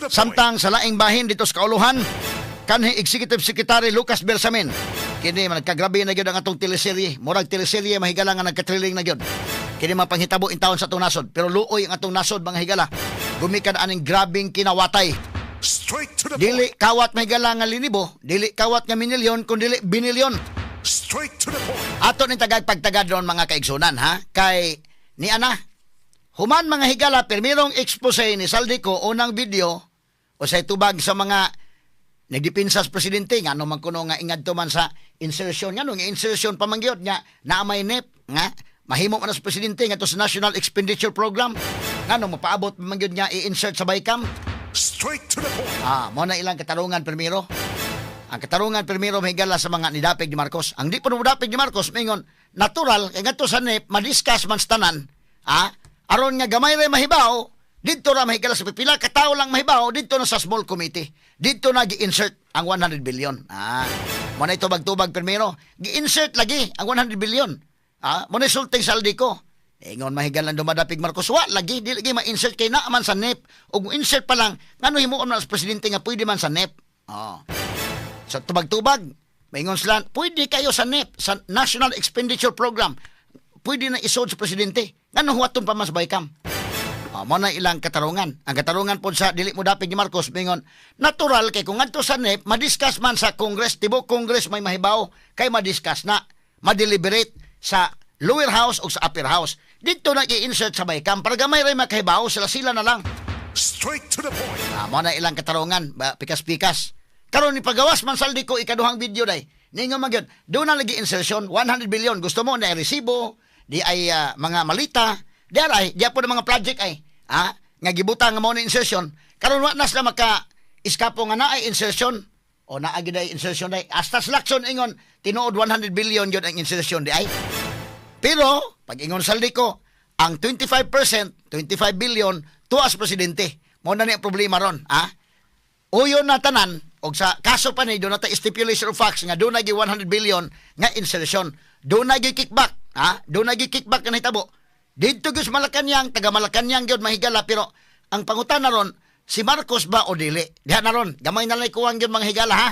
Samtang sa laing bahin dito sa Kauluhan, kanhi Executive Secretary Lucas Bersamin, kini man nagkagrabe na gyud ang atong teleserye. Murag teleserye mahigala nga nagka-thrilling na gyud. Kini mapanghitabo in taon sa atong nasod, pero luoy ang atong nasod mga higala. Gumikan aning grabing kinawatay. Dili kawat mahigala nga linibo, dili kawat nga minilyon, kundi binilyon. Ato ni tagag pagtagad ron mga kaigsunan ha. Kay ni ana human mga higala, permirong expose ni Saldico unang video o sa itubag sa mga nagdipinsa sa presidente nga no man kuno nga ingad to man sa insertion nga no nga insertion pamangyod nga naamay NEP nga mahimo man sa presidente nga to sa National Expenditure Program nga no mapaabot pamangyod nga i-insert sa BICAM. Straight to the point. Mo na ilang katarungan permiro. Ang katarungan permiro mahigala sa mga nidapig ni Marcos. Ang di po nidapig ni Marcos mingon natural kay ngadto sa NEP madiscuss man sa tanan. Aron nga gamay ray mahibaw, dito ra mahigala sa pipila ka tawo lang mahibaw dito na sa small committee. Dito na gi-insert ang 100 billion. Mo na ito tubag permiro. Gi-insert lagi ang 100 billion. Mo na sulting saldi ko. Ingon mahigalan dumadapig Marcos wa lagi di lagi ma-insert kay na man sa NEP. Og insert pa lang ngano himuon man sa presidente nga pwede man sa NEP. Sa tubag-tubag, maingon sila, pwede kayo sa NEP, sa National Expenditure Program. Pwede na isod sa presidente. Ngano huwaton pa mas BICAM? Mo na ilang katarungan. Ang katarungan po sa dili mo dapig ni Marcos, maingon, natural kay kung ngadto sa NEP, madiscuss man sa Congress, tibo Congress may mahibaw, kay madiscuss na, madeliberate sa lower house o sa upper house. Dito na i-insert sa BICAM para gamay ray makahibaw, sila na lang. Straight to the point. Mo na ilang katarungan, pikas-pikas. Karon ni pagawas man saldi ko ikaduhang video day. Ningon magyud, do na lagi insertion 100 billion. Gusto mo na resibo, di ay mga malita, di ay di po mga project ay nga gibutang nga mo ni insertion. Karon wa na sila maka iskapo nga na ay insertion o naa gid ay insertion day. Hasta selection ingon tinuod 100 billion yun ang insertion di ay. Pero pag ingon saldi ko, ang 25%, 25 billion tuas presidente. Mo na ni problema ron, uyon na tanan og sa kaso pa ni do na ta stipulation of facts nga do na gi 100 billion nga insertion, do na gi kickback, do na gi kickback kanay tabo didto gyud Malacañang, taga Malacañang gyud mahigala. Pero ang pangutana ron, si Marcos ba o dili? Diha na ron gamay na lay kuwang gyud mga higala ha.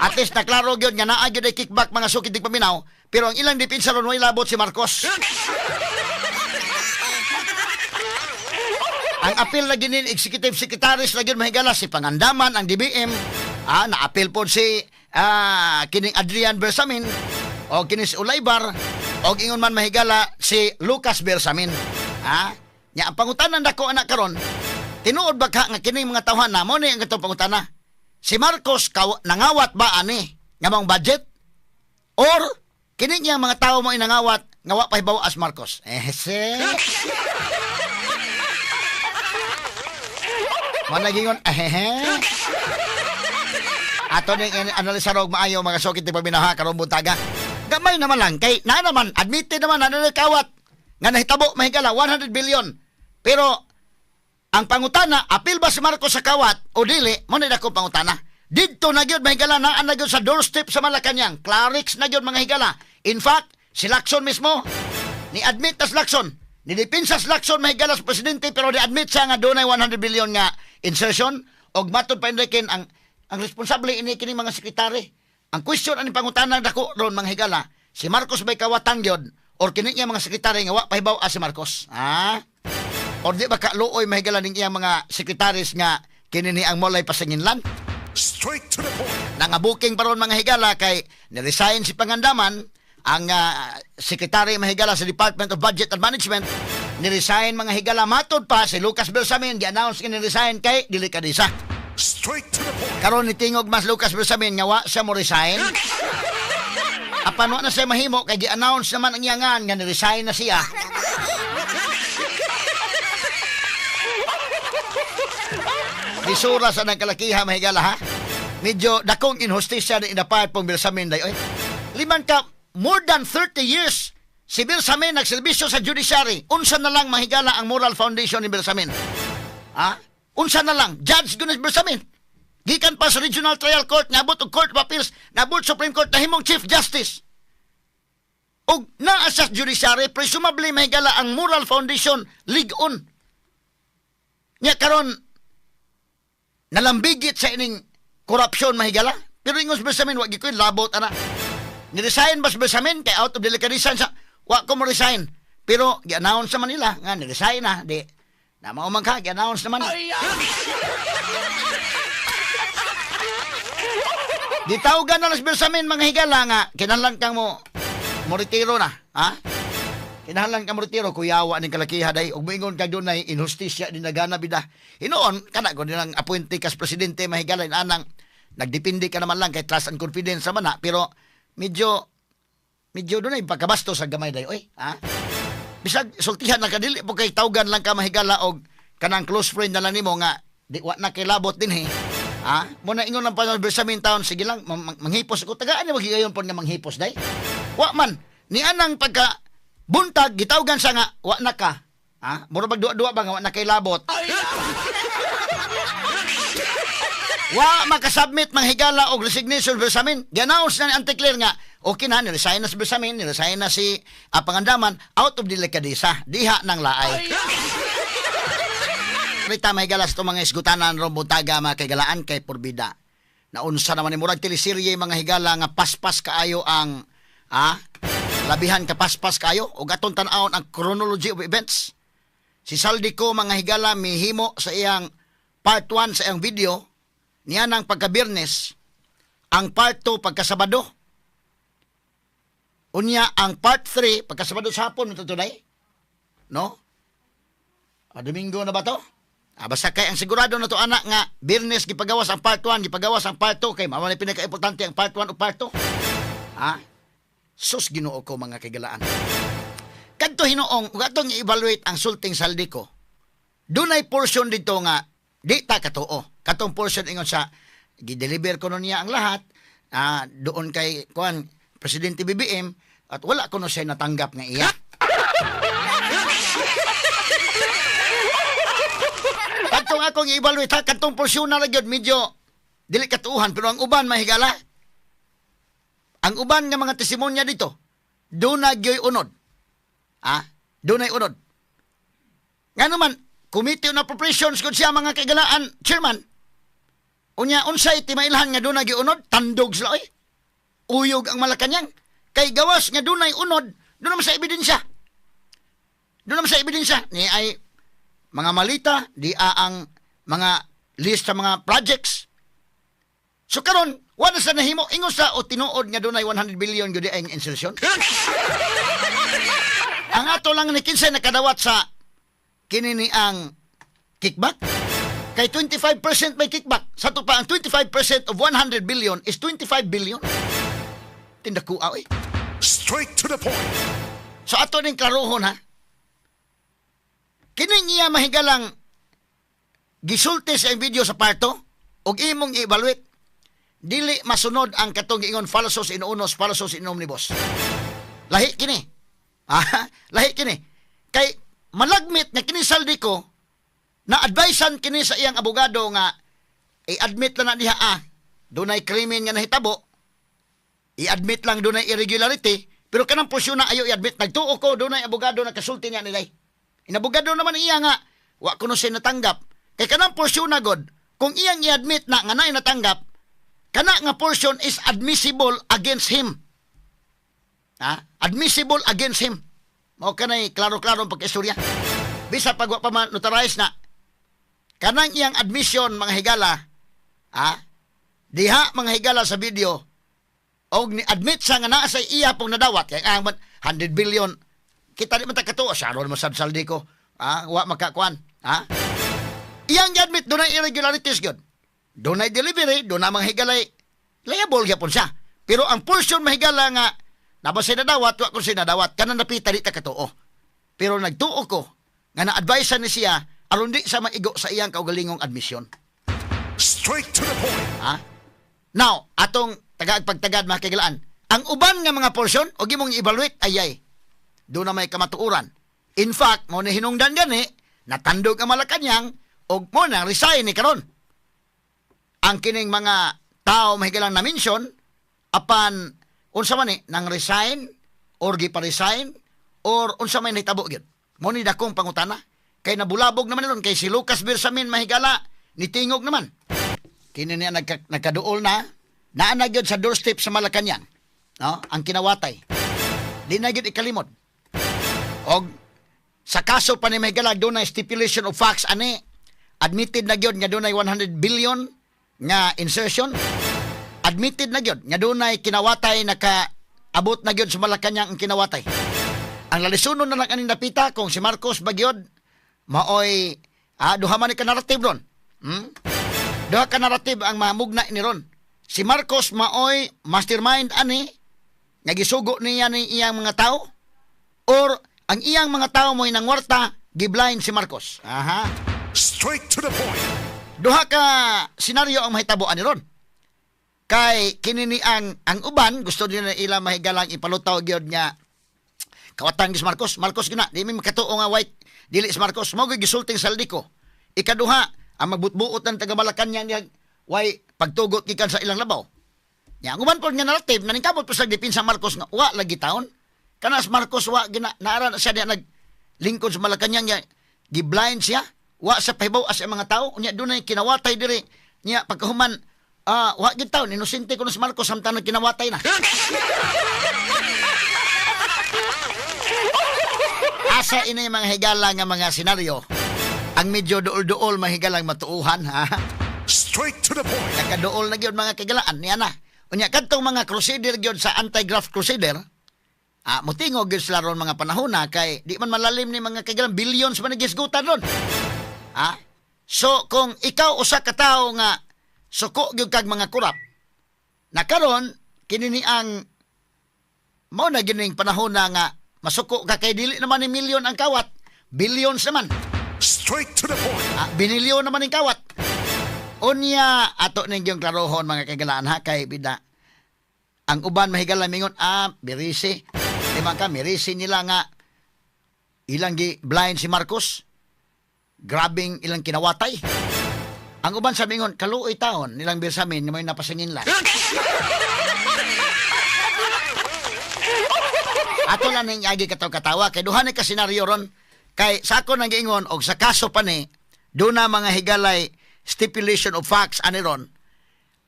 At least naklaro gyud nga naa gyud ay kickback mga sukid dig paminaw, pero ang ilang depensa ron way labot si Marcos. Ang apil na ginin executive secretaries na gin mahigala si Pangandaman, ang DBM, na-apil po si kining Adrian Bersamin o kining si Ulaybar o ingon man mahigala si Lucas Bersamin. Nya ang pangutanan dako anak karon, tinuod ba ka nga kining mga tawhan na mo ni ang katong pangutana? Si Marcos nangawat ba ani nga mong budget? Or kining yang mga tawo mo inangawat nga wa pahibaw as Marcos? Managingon, ato ning analisa rog maayo mga sokit ti pabinaha karon buntaga. Gamay naman lang kay na naman admitted naman na kawat nga nahitabo mahigala 100 billion. Pero ang pangutana, apil ba si Marcos sa kawat o dili? Mo ni dako pangutana. Didto na gyud mahigala na gyud sa doorstep sa Malacañang. Clarix na gyud mga higala. In fact, si Lacson mismo ni admit as Lacson. Nidipinsas Lacson mahigala sa presidente pero di-admit siya nga doon ay 100 billion nga insertion og matod pa indikin ang responsable ini kini mga sekretary. Ang question ani pangutanan dako ron mga higala, si Marcos bay kawatan gyud or kini nga mga sekretary nga wa pahibaw si Marcos. Or di ba ka luoy mahigala ning iyang mga sekretaries nga kini ni ang molay pasinginlan? Straight to the point. Nangabuking paron mga higala kay ni-resign si Pangandaman, ang sekretary mahigala sa Department of Budget and Management, ni-resign mga higala. Matod pa si Lucas Bersamin, gi-announce ni-resign kay dili kadisa. Straight to the point. Karon ni tingog mas Lucas Bersamin nga wa siya mo resign. Apan wa na siya mahimo kay gi-announce naman ang iyangan nga ni-resign na siya. Disura sa nagkalakiha mahigala ha. Medyo dakong inhustisya na inapayat pong Bersamin day. Oy, liman ka more than 30 years si Bersamin nagserbisyo sa judiciary. Unsa na lang mahigala ang moral foundation ni Bersamin? Unsa na lang Judge Gunes Bersamin, gikan pa sa Regional Trial Court, nabot og Court of Appeals, nabot Supreme Court, nahimong Chief Justice. Og naa sa judiciary, presumably mahigala ang moral foundation ligon Nya karon nalambigit sa ining korupsyon mahigala. Pero ingos Bersamin, wag gikoy labot ana. Ni-resign bas Bersamin kay out of delicadeza sa wa ko mo resign. Pero gi-announce sa Manila nga ni-resign na di na mao man ka gi-announce naman. Gitawgan na las Bersamin mga higala nga kinahanglan kang mo retiro na, ha? Kinahanglan ka mo retiro kuyawa ning kalakiha day ug moingon kag dunay inhustisya din nagana bida. Hinoon kana ko nilang appointee kas presidente mahigala anang nagdepende ka naman lang kay trust and confidence sa mana pero medyo dunay pagkabasto sa gamay day oy, ha? Bisag sultihan na kadili po kay tawgan lang ka mahigala og kanang close friend na lang nimo nga di wa na kay labot din he. Ha? Muna ingon lang pa sa Bersamin taon sige lang manghipos ko tagaan ni magigayon pon nga manghipos day. Wa man ni anang pagka buntag gitawgan sa nga wa na ka. Ha? Mura magduwa-duwa ba nga wa na kay labot. Wa makasubmit manghigala og resignation Bersamin. Gi-announce na ni Anticlear nga okay na ni-resign na si Bersamin, ni-resign na si Pangandaman out of delicadeza, diha nang laay. Rita mahigala sa mga isgutanan ro buntaga mga kagalaan kay porbida. Naunsa naman ni murag teleserye mga higala nga paspas kaayo ang labihan ka paspas kaayo ug aton tan-awon ang chronology of events. Si Saldico mga higala mihimo sa iyang part 1 sa iyang video niya ng pagka-Biyernes, ang part 2 pagka-Sabado. Unya ang part 3 pagka-Sabado sa hapon ito tunay. No? Domingo na ba to? Basta kay ang sigurado na to anak nga Biyernes gipagawas ang part 1, gipagawas ang part 2 kay mao man pinaka-importante ang part 1 o part 2. Sus Ginoo ko mga kagalaan. Kadto hinuong ug atong i-evaluate ang sulting Saldico. Dunay portion dito nga di ta katuo. Katong portion ingon sa gi-deliver ko niya ang lahat doon kay kuan Presidente BBM at wala ko no siya natanggap nga iya. Katong akong i-evaluate katong portion na lang medyo dili katuuhan pero ang uban mahigala. Ang uban nga mga testimonya dito doon gyoy unod. Doon ay unod. Nga naman Committee on Appropriations kung siya mga kagalaan, chairman. Unya, unsay timailhan nga doon unod, tandog sila, oy. Uyog ang Malacanang. Kay gawas nga doon ay unod, doon naman sa ebidensya. Doon naman sa ebidensya. Ni ay mga malita, di ang mga list sa mga projects. So karon, wala sa nahimo, ingo sa o tinuod nga doon ay 100 billion gudi ay insertion. Ang ato lang ni kinsay nakadawat sa kinini ang kickback. Kay 25% may kickback. Sa to pa, ang 25% of 100 billion is 25 billion. Tindakua, eh. Straight to the point. So ato ning klarohon, ha? Kining iya mahigalang gisulti sa video sa parto og imong i-evaluate. Dili masunod ang katong ingon falsos in unos, falsos in omnibus. Lahi kini. Lahi kini. Kay malagmit na kini Saldico na advisean kini sa iyang abogado nga i-admit lang na diha dunay krimen nga nahitabo. I-admit lang dunay irregularity pero kanang porsyon na ayo i-admit. Nagtuo ko dunay abogado na kasulti niya nilay. Inabogado naman iya nga wa kuno siya natanggap. Kay kanang porsyon na god kung iyang i-admit na nga naay natanggap kana nga portion is admissible against him. Admissible against him. Mao kanay klaro-klaro ang pagkaistorya. Bisa pag wa pa notarize na kanang iyang admission mga higala, diha mga higala sa video og ni admit sa nga naa sa iya pong nadawat kay ang 100 billion kita di man ta katuo saron mo sad Saldico. Wa makakuan. Iyang admit dunay irregularities gyud. Dunay delivery, dunay mga higalay liable gyapon siya. Pero ang portion mahigala nga nabasay na dawat, wa ko siya nadawat, kanang napita di ta katuo. Pero nagtuo ko, nga na-advise ni siya, aron di sa maigo sa iyang kaugalingong admission. Straight to the point. Now, atong tagad-pagtagad mga kagalaan, ang uban nga mga portion, o gimong i-evaluate, ayay, doon na may kamatuuran. In fact, mo na hinungdan gani, natandog ang Malacanang, o mo na resign ni karon. Ang kining mga tao mahigalang na-mention, apan unsa man nang resign or gipa-resign or unsa may nahitabo gyud. Mo ni dakong pangutana. Kay nabulabog naman ron. Kay si Lucas Bersamin mahigala. Nitingog naman. Kini niya nagkaduol na. Naanagyod sa doorstep sa Malacañang. No? Ang kinawatay. Di na gyud ikalimod. Og sa kaso pa ni mahigala, doon na stipulation of facts ani. Admitted na gyud nga doon ay 100 billion nga insertion. Admitted na gyud nga doon ay kinawatay nakaabot na gyud sa Malacañang ang kinawatay. Ang lalisunon na lang aning napita kung si Marcos bagyod maoy duha man ka narrative ron. Duha ka narrative ang mamugna ni ron. Si Marcos maoy mastermind ani nga gisugo niya ni iyang mga tao or ang iyang mga tao mo'y nangwarta giblind si Marcos. Aha. Straight to the point. Duha ka senaryo ang mahitabuan ni ron. Kay kinini ang uban gusto nila ila mahigalang ipalutaw gyud nga kawatan si Marcos. Marcos gina di mi makatuo nga white dili si Marcos mao gyud gisulting sa Aldico. Ikaduha ang magbutbuot ng taga Malacañang niya way pagtugot gikan sa ilang labaw. Nya ang uban po nga narrative naningkabot po sa depensa Marcos nga wa lagi taon. Kanas Marcos wa gina naara na siya nag lingkod sa Malacañang niya giblind siya wa sa pahibaw as mga tao unya dunay kinawatay diri niya pagkahuman wa gid taon inosente kuno si Marcos samtang kinawatay na. Asa ini mga higala nga mga senaryo ang medyo duol-duol mahigalang matuuhan ha. Straight to the point. Nakaduol na gyud mga kagalaan niya na. Unya kadtong mga crusader gyud sa anti-graft crusader mutingog gyud sila ron mga panahon na kay di man malalim ni mga kagalang billions man nagisgutan ron. So kung ikaw usa ka tawo nga suko gyud kag mga kurap nakaron kini ni ang mao na gining panahon na nga masuko ka kay dili naman ni milyon ang kawat, billions naman. Straight to the point. Binilyon naman ang kawat. Unya ato ningyong klarohon mga kagalaan ha kay bida. Ang uban mahigala mingon birisi. Di man ka mirisi nila nga ilang blind si Marcos. Grabing ilang kinawatay. Ang uban sa mingon kaluoy taon nilang Bersamin may napasingin lang. Ato lang ning agi katawa kay duha ni ka senaryo ron kay sa ako nang giingon og sa kaso pa ni do na mga higalay stipulation of facts ani ron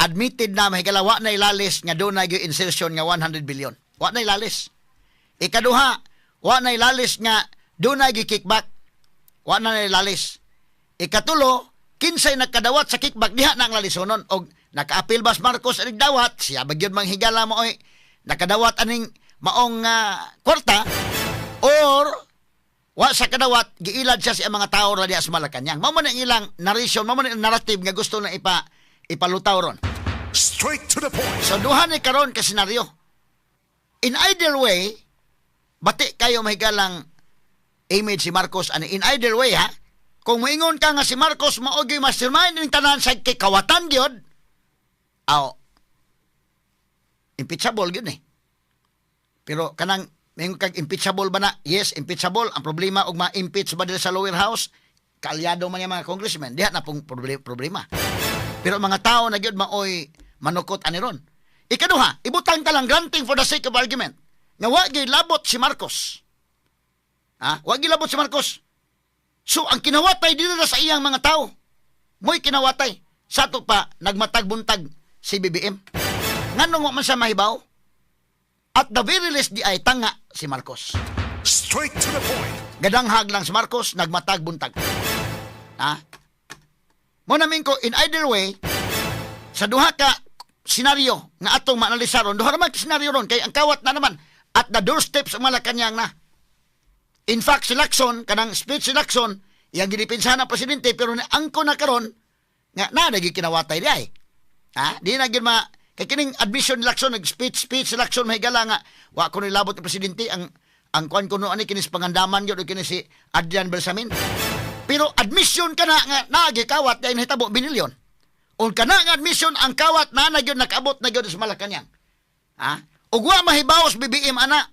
admitted na mahigala wa na ilalis nga do na gyud insertion nga 100 billion wa na ilalis. Ikaduha wa na ilalis nga do na gyud kickback wa na ilalis. Ikatulo kinsay nakadawat sa kickback diha na ang lalisonon og nakaapil bas Marcos aning dawat siya bagyod mang higala mo oy nakadawat aning maong kwarta or wa sa kadawat giilad siya sa mga tao ra diha sa Malacañang. Mao man ang ilang narration, mao man ang narrative nga gusto na ipalutaw ron. Straight to the point. So duha ni karon ka senaryo. In either way, bati kayo mahigalang image si Marcos ani in either way ha. Kung moingon ka nga si Marcos mao gyud mastermind ning tanan sa kay kawatan gyud. Impeachable gyud ni. Pero kanang may kag impeachable ba na? Yes, impeachable. Ang problema og ma-impeach ba dito sa lower house, kaalyado man yung mga congressmen. Diha na pong problema. Pero mga tao na gyud maoy manukot ani ron. Ikaduha, ibutang ka lang granting for the sake of argument. Nga wa gyud labot si Marcos. Wa gyud labot si Marcos. So ang kinawatay dito na sa iyang mga tao. Mo'y kinawatay. Sa to pa nagmatag-buntag si BBM. Nganong wa man sa mahibaw? At the very least di ay tanga si Marcos. Straight to the point. Gadanghag lang si Marcos, nagmatag-buntag. Mo namin ko, in either way, sa duha ka senaryo nga atong maanalisaron, duha naman senaryo ron, kay ang kawat na naman, at the doorstep sa Malacañang na. In fact, si Lacson, kanang speech si Lacson, iyang ginipinsahan ng presidente, pero angko na karon nga naging kinawatay di ay. Di na gin kay kining admission ni Lacson nag-speech si Lacson mahigala nga wa ko nilabot ni presidente ang kuan kuno ani kinis pangandaman gyud kini si Adrian Bersamin. Pero admission kana nga nagikawat kay nahitabo binilyon. O kana nga admission ang kawat na gyud nakaabot na gyud sa Malacañang. Ug wa mahibaw sa BBM ana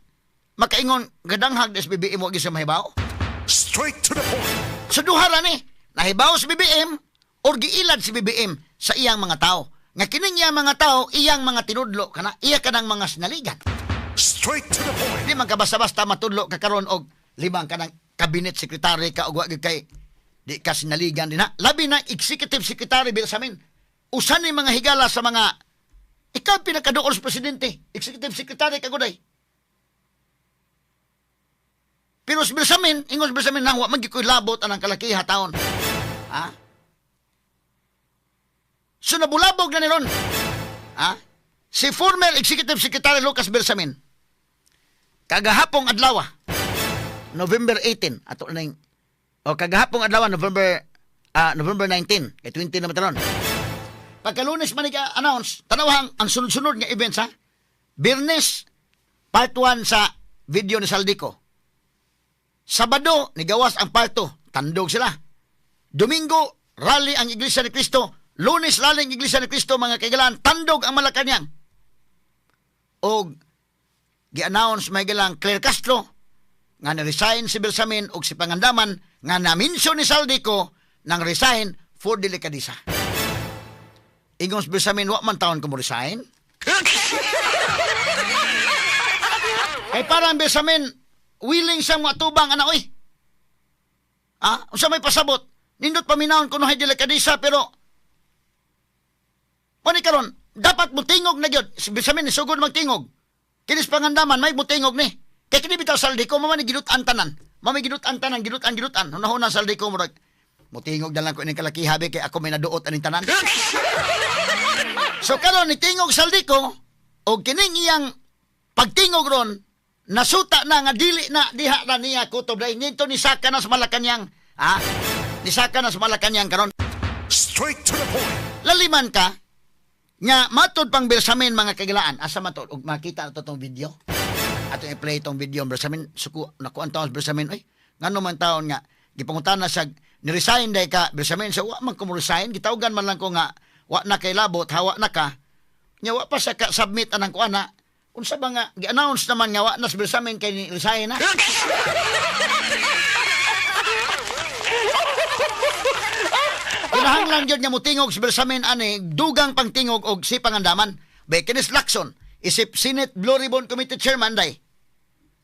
makaingon gadanghag des BBM wa gyud sa mahibaw. Straight to the point. So duha ra ni nahibaw sa BBM or giilad si BBM sa iyang mga tao. Nga kining iyang mga tao, iyang mga tinudlo kana, iya kanang mga sinaligan. Straight to the point. Di man ka basta-basta matudlo ka karon og limang kanang cabinet secretary ka ug wa gyud kay di ka sinaligan din ha. Labi na executive secretary Bersamin. Usan ni mga higala sa mga ikaw pinakaduol sa presidente, executive secretary ka guday. Pero si Bersamin, ingos Bersamin nang wa man gyud koy labot anang kalakiha taon. Ha? So nabulabog na ni ron. Ha? Si former executive secretary Lucas Bersamin kagahapong adlaw November 18 ato na yung kagahapong adlaw November 19 kay 20 na mataron. Pagkalunes man announce tanawang ang sunod-sunod nga events ha. Biyernes part 1 sa video ni Saldico. Sabado nigawas ang part 2, tandog sila. Domingo rally ang Iglesia ni Cristo. Lunes rally ang Iglesia ni Cristo mga kaigalan, tandog ang Malacañang. O gi-announce may galang Claire Castro nga na-resign si Bersamin o si Pangandaman nga na-mention ni Saldico nang resign for delikadisa. Ingong si Bersamin, wa man taon ko mo resign? Ay parang Bersamin, willing siyang matubang anak oy. Unsa may pasabot? Nindot paminahon kuno hay delikadisa pero Oni karon, dapat mutingog na gyud. Si Bersamin ni sugod magtingog. Kinis Pangandaman may mutingog ni. Kay kini bitaw Saldico mo man gidutan tanan. Mami gidutan tanan, gidutan. Hunahuna Saldico mo mutingog dalang ko ini kalakihabi kay ako may naduot aning tanan. So karon ni tingog Saldico og kining iyang pagtingog ron nasuta na nga dili na diha na niya kutob dai nito ni saka na sa Malacañang. Ni saka na sa Malacañang karon. Straight to the point. Laliman ka nga matod pang Bersamin mga kagilaan asa matod ug makita ato tong video ato i-play tong video Bersamin suko nakuan taon Bersamin oy ngano man taon nga gipangutan na sa ni-resign day ka Bersamin sa wa man ko resign gitawgan man lang ko nga wa na kay labot hawa na ka nya wa pa sa ka submit anang kuana unsa ba nga gi-announce naman nga wa na si Bersamin kay ni resign na. Kinahanglan gyud nga mutingog si Bersamin ani dugang pangtingog og si Pangandaman. Bay kinis Lacson isip Senate Blue Ribbon Committee Chairman day.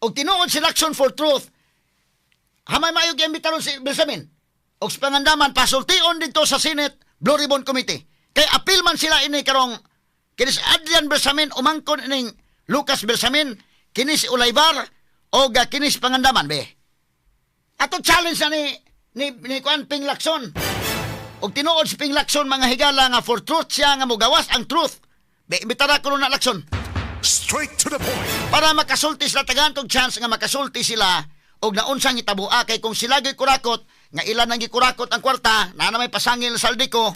Og tinuod si Lacson for Truth. Hamay mayo giimbitaron si Bersamin. Og si Pangandaman pasultion dito sa Senate Blue Ribbon Committee. Kay apil man sila ini karong kinis Adrian Bersamin umangkon ining Lucas Bersamin, kinis Ulaybar og kinis Pangandaman be. Ato challenge na ni kuan Ping Lacson. Og tinuod si Ping Lacson mga higala nga for truth siya nga mogawas ang truth. Be imbitara ko na Lacson. Straight to the point. Para makasulti sila tagantog chance nga makasulti sila og naunsang itabua kay kung sila gyud kurakot nga ilan nang gikurakot ang kwarta na may pasangil sa Saldico.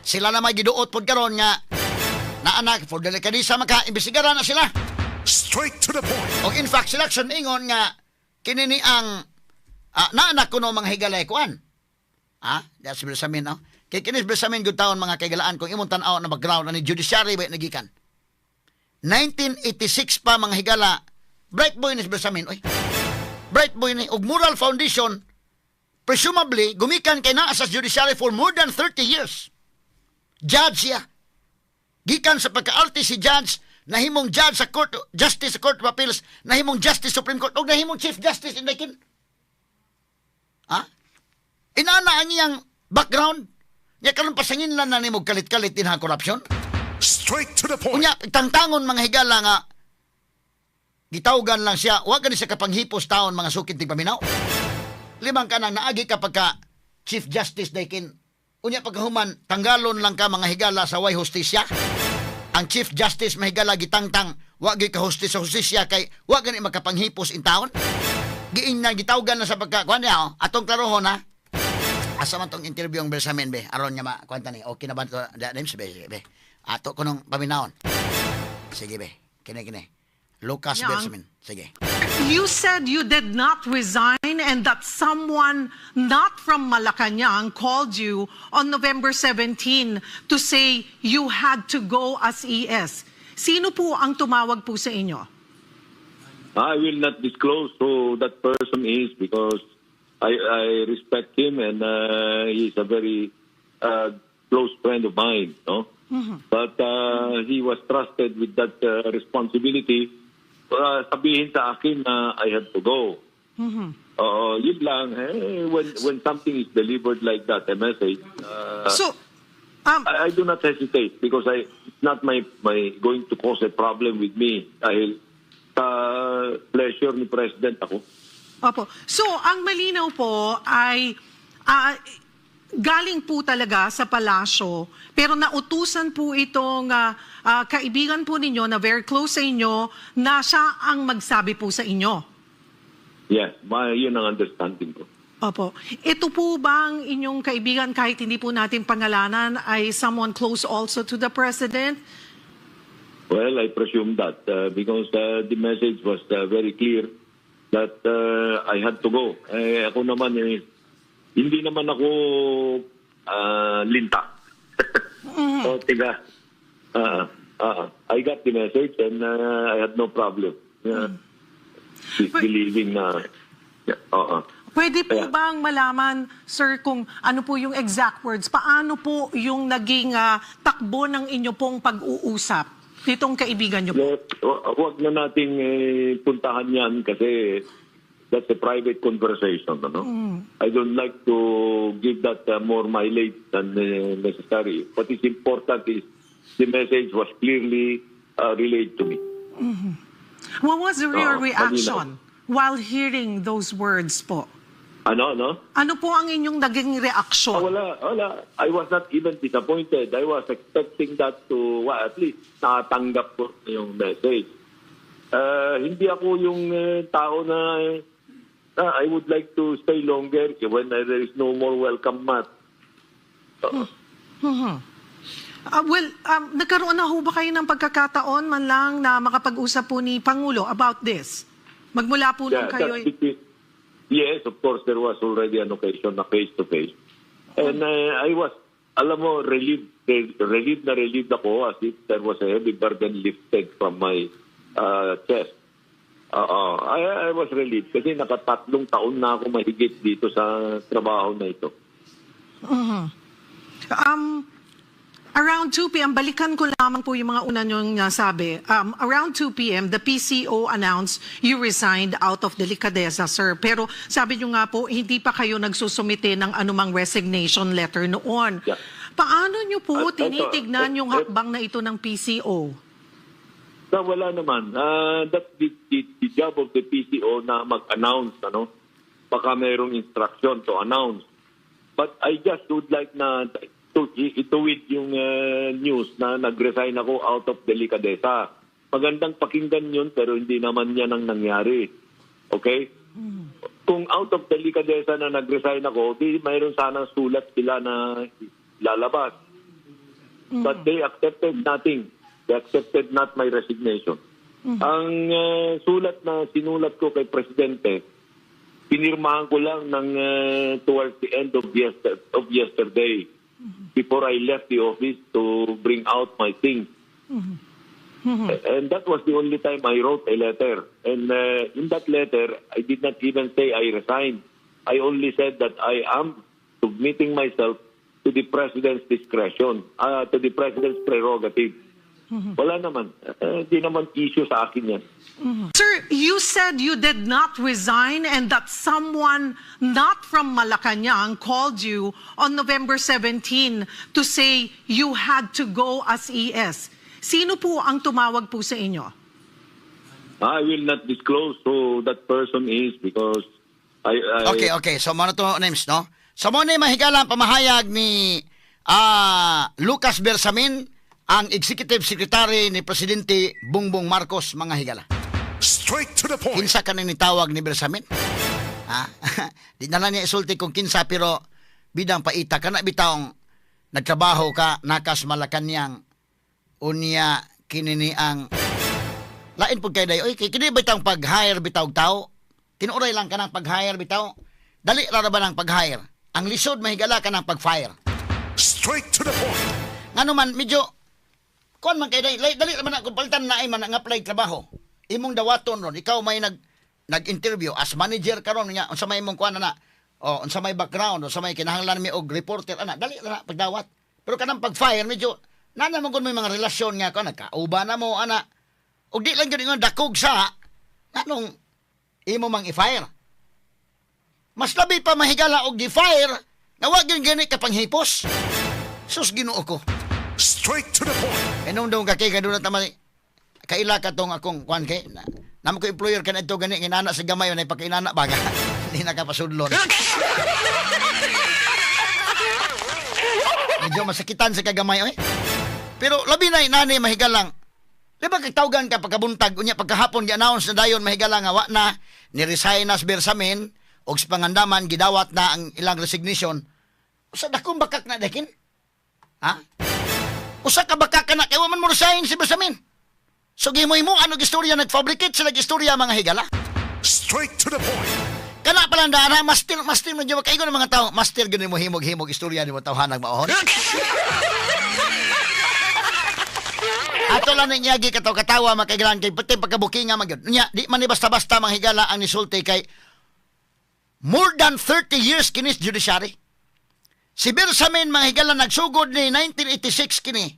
Sila na may giduot pod karon nga naanak for delikadisa maka-imbestigaran na sila. Straight to the point. Og in fact si Lacson ingon nga kinini ang naanak kuno mga higalay kuan. That's Bersamin, no? Kay kinis Bersamin good taon mga kaigalaan kung imong tan-aw na background ani judiciary ba nagikan. 1986 pa mga higala, bright boy ni Bersamin, oy. Bright boy ni og Moral Foundation presumably gumikan kay naa sa judiciary for more than 30 years. Judge siya. Gikan sa pagka-arte si judge, nahimong judge sa court, justice sa Court of Appeals, nahimong justice Supreme Court, og nahimong chief justice in Dakin. Inana ang iyang background. Nya karon pasangin lang na nimo kalit-kalit din ha korupsyon. Straight to the point. Unya tangtangon mga higala nga gitawgan lang siya, wa gani sa kapanghipos taon mga sukit tig paminaw. Limang ka nang naagi kapag ka Chief Justice Dakin. Unya pagkahuman tanggalon lang ka mga higala sa way hustisya. Ang Chief Justice mahigala gitangtang wa gyud ka hustis sa hustisya kay wa gani makapanghipos in taon. Giingnan gitawgan na sa pagka kuan niya atong klarohon ha. Asa man tong interview ang Bersamin be aron nya makwanta ni okay na ba to names be ato ko nung paminawon. Sige be kini Lucas Bersamin sige. You said you did not resign and that someone not from Malacañang called you on November 17 to say you had to go as ES. Sino po ang tumawag po sa inyo? I will not disclose who that person is because I respect him and he's a very close friend of mine, no? Mm-hmm. But he was trusted with that responsibility. Sabihin sa akin na I had to go. Mm-hmm. Yun lang. When something is delivered like that, a message, So, I do not hesitate because it's not my going to cause a problem with me dahil sa pleasure ni President ako. opo. So, ang malinaw po ay galing po talaga sa palasyo, pero nautusan po itong kaibigan po ninyo na very close sa inyo na siya ang magsabi po sa inyo. Yes, yun ang understanding ko. Opo. Ito po bang inyong kaibigan, kahit hindi po natin pangalanan, ay someone close also to the President? Well, I presume that because the message was very clear that I had to go. Ako naman, hindi naman ako linta. So, tiga. I got the message and I had no problem. Believing na... Pwede po bang malaman, sir, kung ano po yung exact words? Paano po yung naging takbo ng inyo pong pag-uusap nitong kaibigan nyo po? Huwag na nating puntahan yan kasi that's a private conversation. Ano? I don't like to give that more mileage than necessary. What is important is the message was clearly relayed to me. What was your reaction while hearing those words po? Ano? Ano po ang inyong naging reaksyon? Wala. I was not even disappointed. I was expecting that to, at least, nakatanggap ko yung message. Hindi ako yung tao na I would like to stay longer when there is no more welcome mat. Nagkaroon na ho ba kayo ng pagkakataon man lang na makapag-usap po ni Pangulo about this? Magmula po nung kayo... Yes, of course, there was already an occasion na face-to-face. And I was, alam mo, relieved ako as if there was a heavy burden lifted from my chest. I was relieved kasi nakatatlong taon na ako mahigit dito sa trabaho na ito. Around 2 p.m., balikan ko lamang po yung mga una niyong sabi. Around 2 p.m., the PCO announced you resigned out of delicadeza, sir. Pero sabi niyo nga po, hindi pa kayo nagsusumite ng anumang resignation letter noon. Yeah. Paano niyo po tinitignan yung hakbang na ito ng PCO? Wala naman. That's the job of the PCO na mag-announce. Baka mayroong instruction to announce. But I just would like na... ituwid yung news na nag-resign ako out of delicadeza. Magandang pakinggan yun pero hindi naman yan ang nangyari. Okay? Kung out of delicadeza na nag-resign ako, di mayroon sanang sulat sila na lalabas. But they accepted nothing. They accepted not my resignation. Ang sulat na sinulat ko kay Presidente, pinirmahan ko lang ng towards the end of yesterday. Before I left the office to bring out my things. And that was the only time I wrote a letter. And in that letter, I did not even say I resigned. I only said that I am submitting myself to the President's discretion, to the President's prerogative. Wala naman. Hindi naman issue sa akin yan. Sir, you said you did not resign and that someone not from Malacanang called you on November 17 to say you had to go as ES. Sino po ang tumawag po sa inyo? I will not disclose who that person is because Okay. So, muna to names, no? So, muna yung mahigala ang pamahayag ni Lucas Bersamin, ang Executive Secretary ni Presidente Bongbong Marcos, mga higala. Straight to the point. Kinsa ka nang nitawag ni Bersamin? Di na lang niya isulti kung kinsa, pero bidang paita ka na bitawng nagtrabaho ka, nakas Malacanang, unya kinini ang lain po kayo dayo. Oy, kini bitawng pag-hire bitawg tao. Tinuray lang ka ng pag-hire bitaw. Dali ra ba ng pag-hire? Ang lisod mahigala ka ng pag-fire. Straight to the point. Ngano man medyo kon man kay dali man ako palitan na ay man ang apply trabaho. Imong dawaton ron, ikaw may nag-interview as manager karon nya unsa may imong kuan na unsa may background, unsa may kinahanglan mi og reporter ana, dali na pagdawat. Pero kanang pag-fire medyo nanan mo gud may mga relasyon nga ko nagkauba na mo ana. Og di lang gyud ingon dakog sa nganong imo mang i-fire. Mas labi pa mahigala og gi-fire nga wa gyud gani ka panghipos. Sus Ginoo ko. Straight to the point. Enong daw ka kay kaduna tama kaila ka tong akong kwan kay namo ko employer kan ito gani inana sa gamay na pagkainana baga. Hindi na ka pasudlon. Medyo masakitan sa kagamay oy. Pero labi na inani mahigalang. Di ba kagtawgan ka pagkabuntag unya pagkahapon gi-announce na dayon mahigalang nga wa na ni resign as Bersamin og sa pangandaman gidawat na ang ilang resignation. Usa dakong bakak na dakin? Ha? Usa ka bakak na kay wa man mo resign si Bersamin. So gimoy mo ano gistorya nagfabricate sila gistorya mga higala? Straight to the point. Kana pala na master man gyud kay ng mga tao, master gyud mo himog istorya ni mo tawhanag maohon. Ato lang ninyagi katawa makaigalan kay pati pagkabukinga magyud. Nya di man ni basta-basta mga higala ang nisulti kay more than 30 years kinis judiciary. Si Bersamin mga higala nagsugod ni 1986 kini.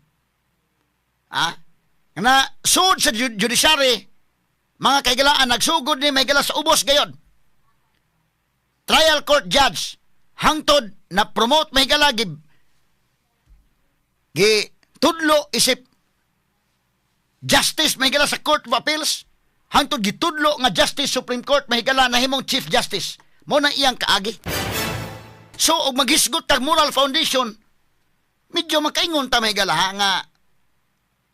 Na sud sa judiciary mga kaigalaan nagsugod ni mga higala sa ubos gayon. Trial court judge hangtod na promote mga higala gi tudlo isip justice mahigala sa Court of Appeals hangtod gitudlo nga Justice Supreme Court mahigala na himong Chief Justice mo na iyang kaagi. So og maghisgot tag moral foundation medyo makaingon ta mahigala nga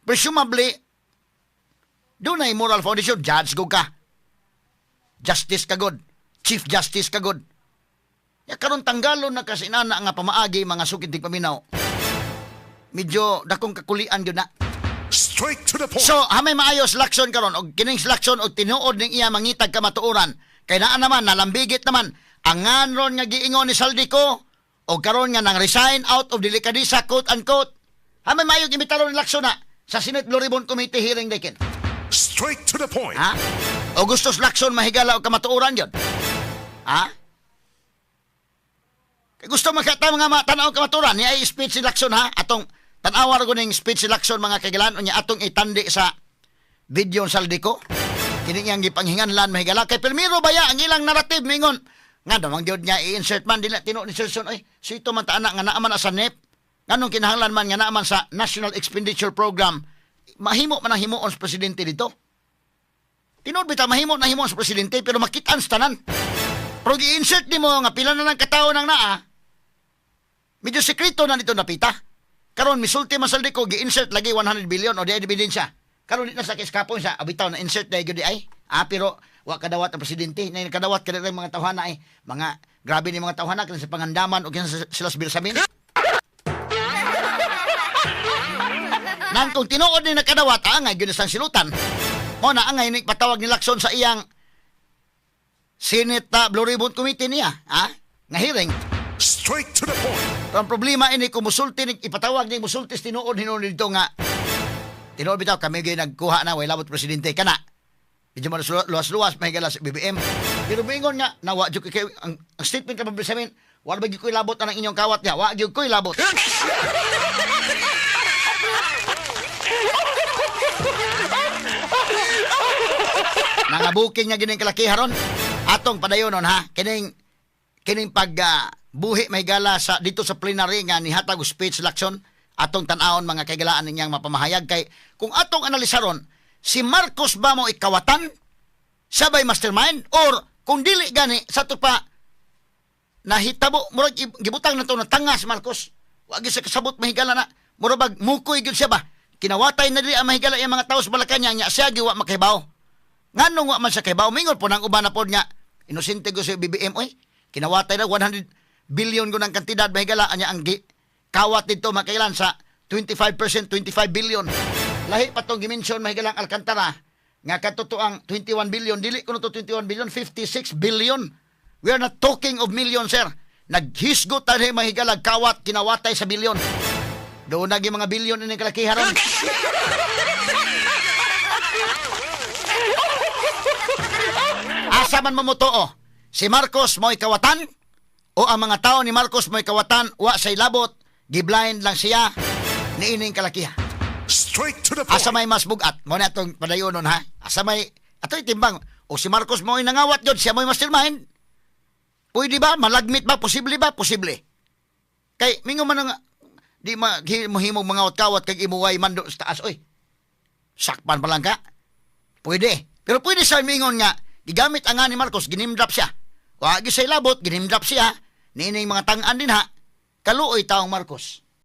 presumably dunay moral foundation judge go ka. Justice ka god, Chief Justice ka god. Ya karon tanggalon na kasi inana nga pamaagi mga sukid tig paminaw. Medyo dakong kakulian gyud na. Straight to the point. So, hamay maayos lakson karon og kining lakson og tinuod ning iya mangitag kamatuoran. Kay naa naman nalambigit naman ang nganron nga giingon ni Saldico og karon nga nang resign out of delikadisa quote unquote. Hamay maayo gimitaron ni lakson na sa Senate Blue Ribbon Committee hearing dekin. Straight to the point. Ha? Augustus Lacson mahigala og kamatuoran yon. Ha? Kay gusto makita mga matanaw kamatuoran ni ay speech si Lacson ha atong tan-awar ko ning speech selection mga kaigalan unya atong itandi sa video Saldico. Kini yang gipanghinganlan mahigala kay Permiro baya ang ilang narrative mingon nga daw ang gyud niya i-insert man dili tino ni Serson ay sito man ta anak nga naa man sa NEP nganong kinahanglan man nga naa man sa National Expenditure Program mahimo man ang himuon sa presidente dito. Tinuod bitaw mahimo na himuon sa presidente pero makitaan sa tanan. Pero i-insert nimo nga pila na lang katawo nang naa. Medyo sekreto na dito napita. Karon misulti man Saldico gi-insert lagi 100 billion o di ebidensya. Karon di na sa kiskapon sa abitaw na insert dai gyud ay. Pero wa kadawat ang presidente na kadawat kada mga tawhana ay mga grabe ni mga tawhana kasi sa pangandaman o sila sa Bersamin. Nang kung tinuod ni nakadawat angay gyud sa silutan. Mo na angay ni patawag ni Lacson sa iyang Senate Blue Ribbon Committee niya, nga hearing. Straight to the point. Ang problema ini kung musulti ipatawag ni musultis tinuod hinuon dito nga tinuod bitaw kami gyud nagkuha na way labot presidente kana. Medyo man luwas-luwas mahigala sa BBM. Pero bingon nga nawa jud kay ang statement ka Bersamin, wala ba gyud koy labot ang inyong kawat niya, wa gyud koy labot. Nangabuking nga gining kalakiharon atong padayonon ha kining pag buhi may gala sa dito sa plenary nga nihatag og speech Lacson atong tan-awon mga kaigalaan niyang mapamahayag kay kung atong analisaron si Marcos ba mo ikawatan sabay mastermind or kung dili gani sa to pa nahitabo murag gibutang nato na tangas Marcos wa gyud sa kasabot mahigala na murag mukoy gyud siya ba kinawatay na dili ang mahigala ang mga tawo sa Malacañang nya siya giwa makahibaw nganong wa man sa kahibaw mingon po nang uban na pod nya inosente ko sa BBM oy kinawatay na 100 billion gunang kantidad mahigala anya ang kawat dito makailan sa 25% 25 billion lahi patong gimension mahigalang Alcantara nga katuto ang 21 billion dili kuno to 21 billion 56 billion we are not talking of millions sir naghisgot ta mahigalang kawat kinawatay sa billion do nagi mga billion ini kalakiharon. Asa man mamutuo si Marcos mo'y kawatan o ang mga tao ni Marcos mo'y kawatan wa say labot giblind lang siya ni ining kalakiha. Straight to the point. Asa may mas bugat mo na itong padayonon ha asa may ato'y timbang o si Marcos mo'y nangawat yun siya mo'y mastermind Pwede ba? Malagmit ba? Posible ba? Posible. Kay, mingo man nga, di mahimong mga kawat kag imuway mando sa taas, oy. Sakpan pa lang ka. Pwede. Pero pwede sa mingon nga, gigamit ang nga ni Marcos, ginimdrap siya. Wagi sa ilabot, ginimdrap siya. Nining mga tangan din ha. Kaluoy taong Marcos.